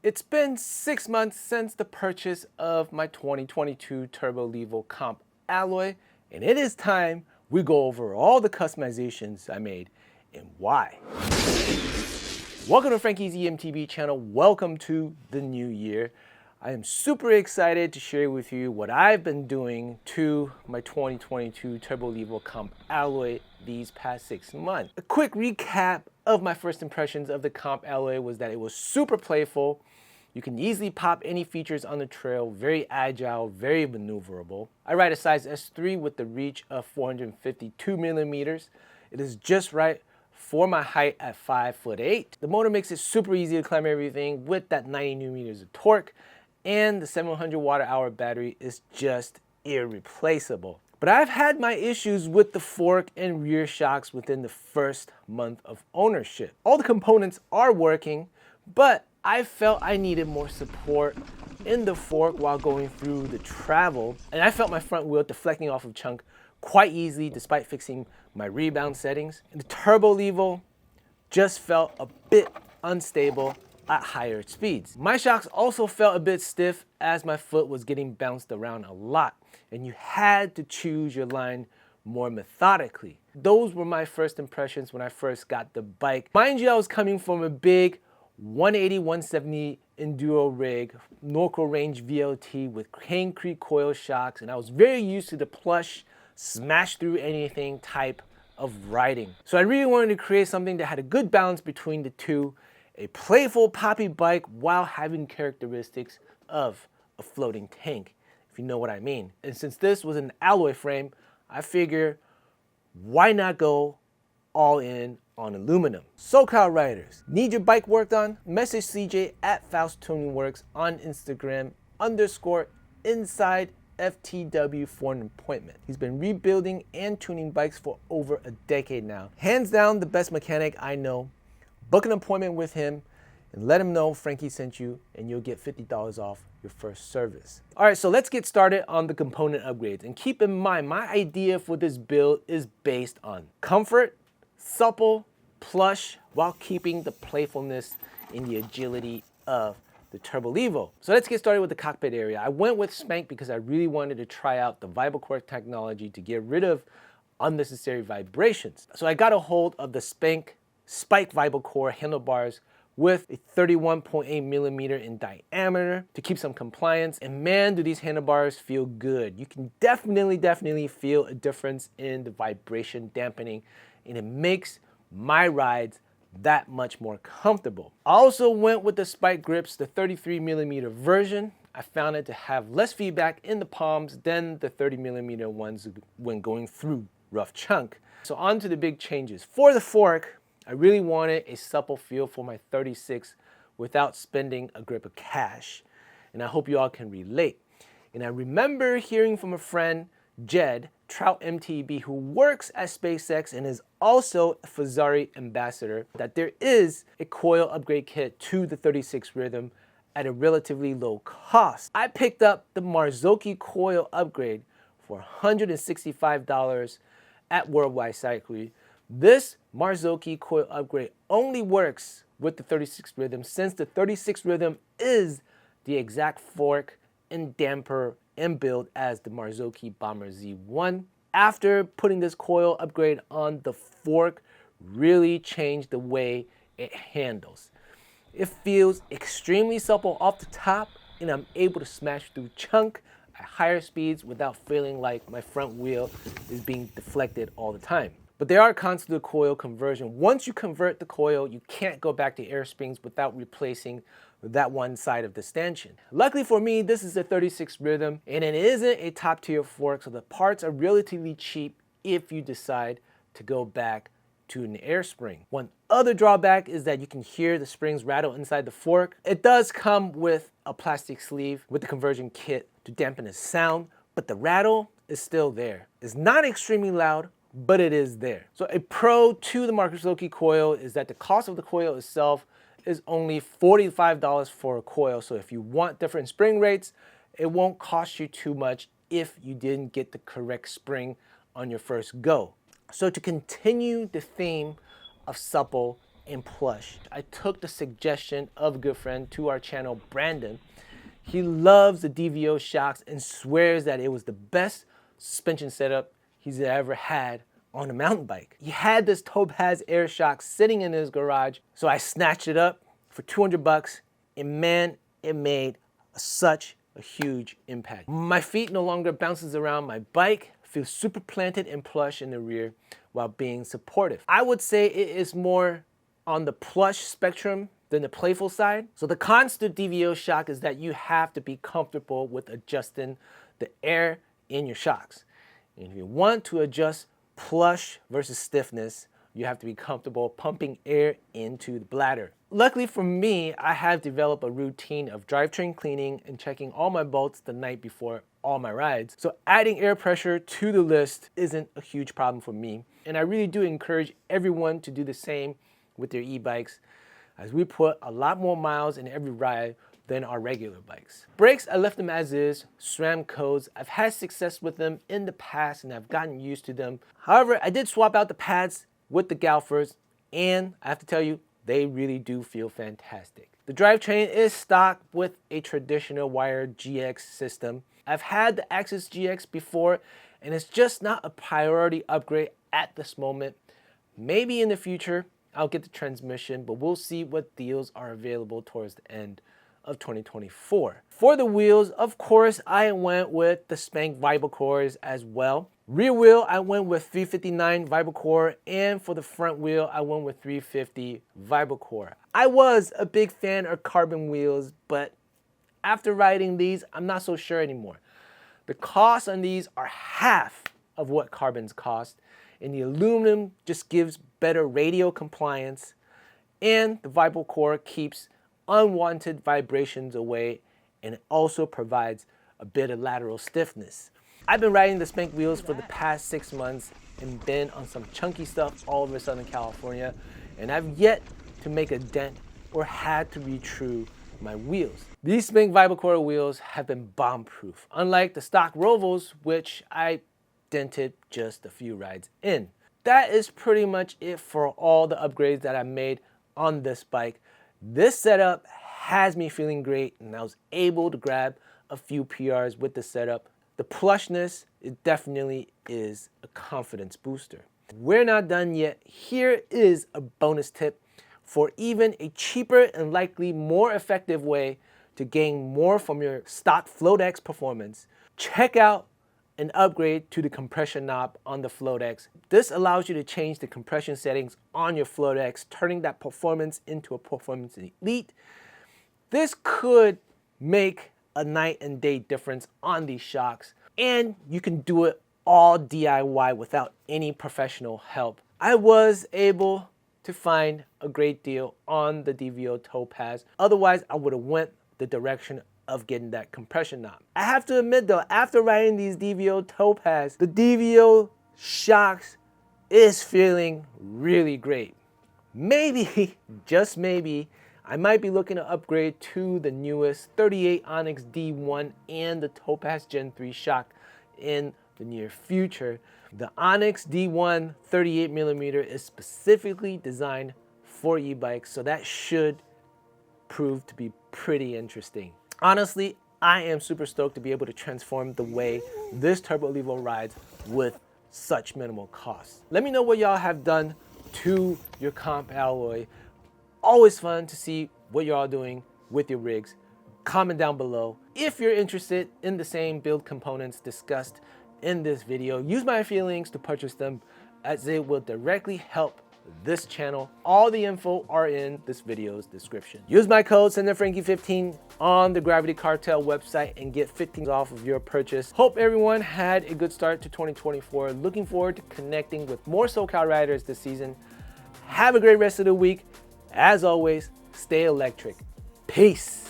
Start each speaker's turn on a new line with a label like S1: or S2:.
S1: It's been 6 months since the purchase of my 2022 Turbo Levo Comp Alloy, and it is time we go over all the customizations I made and why. Welcome to Frankie's eMTB channel. Welcome to the new year. I am super excited to share with you what I've been doing to my 2022 Turbo Levo Comp Alloy these past 6 months. A quick recap of my first impressions of the Comp Alloy was that it was super playful. You can easily pop any features on the trail, very agile, very maneuverable. I ride a size S3 with the reach of 452 millimeters. It is just right for my height at 5'8". The motor makes it super easy to climb everything with that 90 newton-meters of torque, and the 700 watt-hour battery is just irreplaceable. But I've had my issues with the fork and rear shocks within the first month of ownership. All the components are working, but I felt I needed more support in the fork while going through the travel, and I felt my front wheel deflecting off of chunk quite easily despite fixing my rebound settings. And the Turbo Levo just felt a bit unstable at higher speeds. My shocks also felt a bit stiff as my foot was getting bounced around a lot, and you had to choose your line more methodically. Those were my first impressions when I first got the bike. Mind you, I was coming from a big 180, 170 enduro rig, Norco Range VLT with Cane Creek coil shocks, and I was very used to the plush, smash through anything type of riding. So I really wanted to create something that had a good balance between the two, a playful poppy bike while having characteristics of a floating tank, if you know what I mean. And since this was an alloy frame, I figure why not go all in on aluminum. SoCal riders, need your bike worked on? Message CJ at Faust Tuning Works on Instagram _inside FTW for an appointment. He's been rebuilding and tuning bikes for over a decade now. Hands down the best mechanic I know. Book an appointment with him and let him know Frankie sent you, and you'll get $50 off your first service. All right, so let's get started on the component upgrades. And keep in mind, my idea for this build is based on comfort, supple, plush, while keeping the playfulness and the agility of the Turbo Levo. So let's get started with the cockpit area. I went with SPANK because I really wanted to try out the VIBROCORE technology to get rid of unnecessary vibrations. So I got a hold of the SPANK Spike VIBROCORE handlebars with a 31.8 millimeter in diameter to keep some compliance. And man, do these handlebars feel good. You can definitely feel a difference in the vibration dampening, and it makes my rides that much more comfortable. I also went with the spike grips, the 33 millimeter version. I found it to have less feedback in the palms than the 30 millimeter ones when going through rough chunk. So on to the big changes. For the fork, I really wanted a supple feel for my 36 without spending a grip of cash. And I hope you all can relate. And I remember hearing from a friend, Jed, Trout MTB, who works at SpaceX and is also a Fazari ambassador, that there is a coil upgrade kit to the 36 Rhythm at a relatively low cost. I picked up the Marzocchi coil upgrade for $165 at Worldwide Cyclery. This Marzocchi coil upgrade only works with the 36 Rhythm, since the 36 Rhythm is the exact fork and damper and build as the Marzocchi Bomber Z1. After putting this coil upgrade on, the fork really changed the way it handles. It feels extremely supple off the top, and I'm able to smash through chunk at higher speeds without feeling like my front wheel is being deflected all the time. But there are cons to the coil conversion. Once you convert the coil, you can't go back to air springs without replacing that one side of the stanchion. Luckily for me, this is a 36 Rhythm, and it isn't a top tier fork, so the parts are relatively cheap if you decide to go back to an air spring. One other drawback is that you can hear the springs rattle inside the fork. It does come with a plastic sleeve with the conversion kit to dampen the sound, but the rattle is still there. It's not extremely loud, but it is there. So a pro to the Marzocchi coil is that the cost of the coil itself is only $45 for a coil. So if you want different spring rates, it won't cost you too much if you didn't get the correct spring on your first go. So to continue the theme of supple and plush. I took the suggestion of a good friend to our channel, Brandon. He loves the DVO shocks and swears that it was the best suspension setup he's ever had on a mountain bike. He had this Topaz Air shock sitting in his garage, so I snatched it up for 200 bucks, and man, it made such a huge impact. My feet no longer bounces around my bike, feels super planted and plush in the rear while being supportive. I would say it is more on the plush spectrum than the Playful side. So the cons to DVO shock is that you have to be comfortable with adjusting the air in your shocks. And if you want to adjust plush versus stiffness, you have to be comfortable pumping air into the bladder. Luckily for me, I have developed a routine of drivetrain cleaning and checking all my bolts the night before all my rides. So adding air pressure to the list isn't a huge problem for me. And I really do encourage everyone to do the same with their e-bikes, as we put a lot more miles in every ride than our regular bikes. Brakes, I left them as is, SRAM codes. I've had success with them in the past and I've gotten used to them. However, I did swap out the pads with the Galfers, and I have to tell you, they really do feel fantastic. The drivetrain is stock with a traditional wired GX system. I've had the Axis GX before, and it's just not a priority upgrade at this moment. Maybe in the future, I'll get the transmission, but we'll see what deals are available towards the end of 2024. For the wheels, of course, I went with the SPANK VIBROCOREs as well. Rear wheel, I went with 359 VIBROCORE, and for the front wheel, I went with 350 VIBROCORE. I was a big fan of carbon wheels, but after riding these, I'm not so sure anymore. The costs on these are half of what carbons cost, and the aluminum just gives better radial compliance, and the VIBROCORE keeps unwanted vibrations away, and it also provides a bit of lateral stiffness. I've been riding the SPANK wheels for the past 6 months and been on some chunky stuff all over Southern California, and I've yet to make a dent or had to retrue my wheels. These SPANK VIBROCORE wheels have been bomb-proof, unlike the stock Rovos, which I dented just a few rides in. That is pretty much it for all the upgrades that I made on this bike. This setup has me feeling great, and I was able to grab a few PRs with the setup. The plushness, it definitely is a confidence booster. We're not done yet. Here is a bonus tip for even a cheaper and likely more effective way to gain more from your stock FloatX performance. Check out an upgrade to the compression knob on the FloatX. This allows you to change the compression settings on your FloatX, turning that performance into a performance elite. This could make a night and day difference on these shocks, and you can do it all DIY without any professional help. I was able to find a great deal on the DVO Topaz. Otherwise, I would have went the direction of getting that compression knob. I have to admit though, after riding these DVO Topaz, the DVO shocks is feeling really great. Maybe, just maybe, I might be looking to upgrade to the newest 38 Onyx D1 and the Topaz Gen 3 shock in the near future. The Onyx D1 38mm is specifically designed for e-bikes, so that should prove to be pretty interesting. Honestly, I am super stoked to be able to transform the way this Turbo Levo rides with such minimal costs. Let me know what y'all have done to your comp alloy. Always fun to see what y'all doing with your rigs. Comment down below. If you're interested in the same build components discussed in this video, use my affiliate links to purchase them, as it will directly help this channel. All the info are in this video's description. Use my code SenderFrankie15 on the Gravity Cartel website and get 15% off of your purchase. Hope everyone had a good start to 2024. Looking forward to connecting with more SoCal riders this season. Have a great rest of the week. As always, stay electric. Peace.